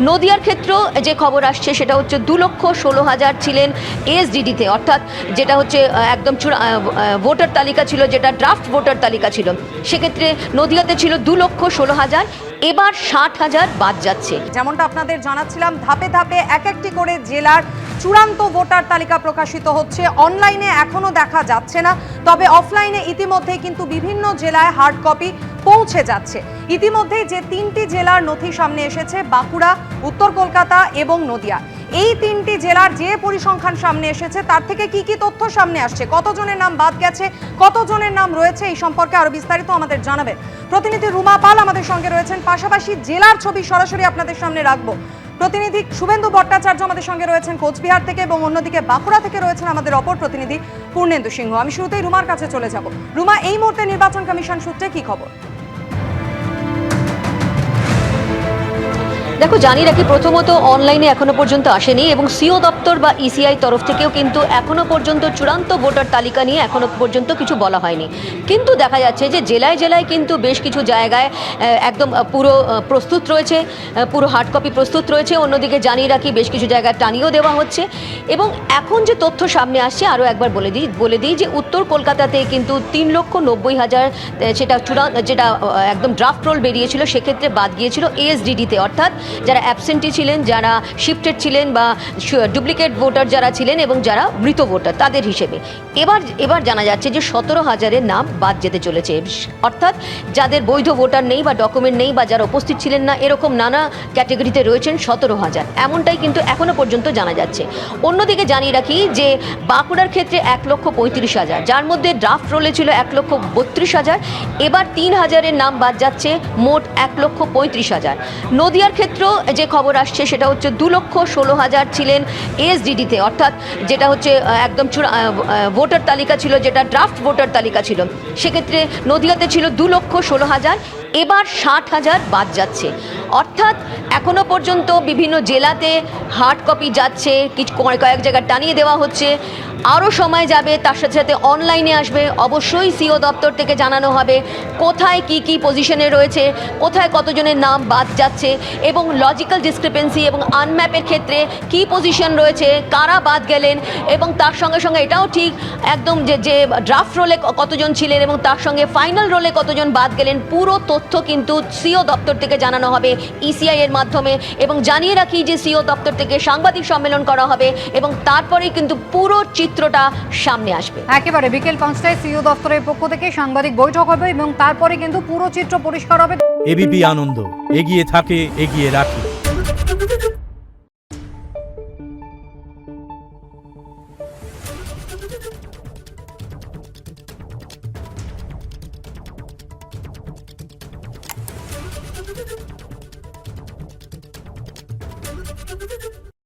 নদিয়ার ক্ষেত্র যে খবর আসছে সেটা হচ্ছে 2,16,000 ছিলেন এসডিডিতে, অর্থাৎ যেটা হচ্ছে একদম ভোটার তালিকা ছিল, যেটা ড্রাফট ভোটার তালিকা ছিল, সেক্ষেত্রে নদিয়াতে ছিল 2,16,000, এবার 60,000 বাদ যাচ্ছে। যেমনটা আপনাদের জানাচ্ছিলাম, ধাপে ধাপে এক একটি করে জেলার চূড়ান্ত ভোটার তালিকা প্রকাশিত হচ্ছে। অনলাইনে এখনো দেখা যাচ্ছে না, তবে অফলাইনে ইতিমধ্যেই কিন্তু বিভিন্ন জেলায় হার্ড কপি পৌঁছে যাচ্ছে। ইতিমধ্যেই যে তিনটি জেলার নথি সামনে এসেছে, বাঁকুড়া, উত্তর কলকাতা এবং নদিয়া, এই তিনটি জেলার যে পরিসংখ্যান সামনে এসেছে তার থেকে কি কি তথ্য সামনে আসছে, কতজনের নাম বাদ গেছে, কতজনের নাম রয়েছে, এই সম্পর্কে আরো বিস্তারিত আমাদের জানাবেন প্রতিনিধি রুমা পাল আমাদের সঙ্গে রয়েছেন। পাশাপাশি জেলার ছবি সরাসরি আপনাদের সামনে রাখবো। প্রতিনিধি শুভেন্দু ভট্টাচার্য আমাদের সঙ্গে রয়েছেন কোচবিহার থেকে, এবং অন্যদিকে বাঁকুড়া থেকে রয়েছেন আমাদের অপর প্রতিনিধি পূর্ণেন্দু সিংহ। আমি শুরুতেই রুমার কাছে চলে যাব। রুমা, এই মুহূর্তে নির্বাচন কমিশন সূত্রে কি খবর? দেখো, জানি রাখি, প্রথমত অনলাইনে এখনো পর্যন্ত আসেনি, এবং সিও দপ্তর বা ইসিআই তরফ থেকেও কিন্তু এখনো পর্যন্ত চূড়ান্ত ভোটার তালিকা নিয়ে এখনো পর্যন্ত কিছু বলা হয়নি। কিন্তু দেখা যাচ্ছে যে জেলায় জেলায় কিন্তু বেশ কিছু জায়গায় একদম পুরো প্রস্তুত রয়েছে, পুরো হার্ড কপি প্রস্তুত রয়েছে। অন্যদিকে জানিয়ে রাখি, বেশ কিছু জায়গায় টানিয়েও দেওয়া হচ্ছে। এবং এখন যে তথ্য সামনে আসছে, আরও একবার বলে দিই যে উত্তর কলকাতাতে কিন্তু 3,90,000 যেটা একদম ড্রাফট রোল বেরিয়েছিল, সেক্ষেত্রে বাদ গিয়েছিল এসডিডিতে, অর্থাৎ যারা অ্যাবসেন্টি ছিলেন, যারা শিফটেড ছিলেন, বা ডুপ্লিকেট ভোটার যারা ছিলেন, এবং যারা মৃত ভোটার তাদের হিসেবে। এবার জানা যাচ্ছে যে 17,000-এর নাম বাদ যেতে চলেছে, অর্থাৎ যাদের বৈধ ভোটার নেই বা ডকুমেন্ট নেই, বা যারা উপস্থিত ছিলেন না, এরকম নানা ক্যাটাগরিতে রয়েছেন 17,000, এমনটাই কিন্তু এখনো পর্যন্ত জানা যাচ্ছে। অন্যদিকে জানিয়ে রাখি যে বাঁকুড়ার ক্ষেত্রে 1,35,000, যার মধ্যে ড্রাফট রোলে ছিল 1,32,000, এবার 3,000-এর নাম বাদ যাচ্ছে, মোট 1,35,000। নদিয়ার ক্ষেত্র যে খবর আসছে সেটা হচ্ছে 2,16,000 ছিলেন এসডিডিতে, অর্থাৎ যেটা হচ্ছে একদম ভোটার তালিকা ছিল, যেটা ড্রাফট ভোটার তালিকা ছিল, সেক্ষেত্রে নদিয়াতে ছিল 2,16,000, এবার 60,000 বাদ যাচ্ছে। অর্থাৎ এখনো পর্যন্ত বিভিন্ন জেলাতে হার্ড কপি যাচ্ছে, কয়েক জায়গায় টানিয়ে দেওয়া হচ্ছে, আরও সময় যাবে, তার সাথে সাথে অনলাইনে আসবে। অবশ্যই সিও দপ্তর থেকে জানানো হবে কোথায় কি কি পজিশনে রয়েছে, কোথায় কতজনের নাম বাদ যাচ্ছে, এবং লজিক্যাল ডিসক্রিপেন্সি এবং আনম্যাপের ক্ষেত্রে কি পজিশন রয়েছে, কারা বাদ গেলেন, এবং তার সঙ্গে সঙ্গে এটাও ঠিক একদম যে ড্রাফট রোলে কতজন ছিলেন এবং তার সঙ্গে ফাইনাল রোলে কতজন বাদ গেলেন, পুরো তথ্য কিন্তু সিও দপ্তর থেকে জানানো হবে ইসিআই এর মাধ্যমে। এবং জানিয়ে রাখি যে সিও দপ্তর থেকে সাংবাদিক সম্মেলন করা হবে, এবং তারপরেই কিন্তু পুরো চিত্রটা সামনে আসবে। একেবারে বিকেল 5টায় সিও দপ্তরের পক্ষ থেকে সাংবাদিক বৈঠক হবে, এবং তারপরে কিন্তু পুরো চিত্র পরিষ্কার হবে। এবিপি আনন্দ, এগিয়ে থাকে, এগিয়ে রাখে।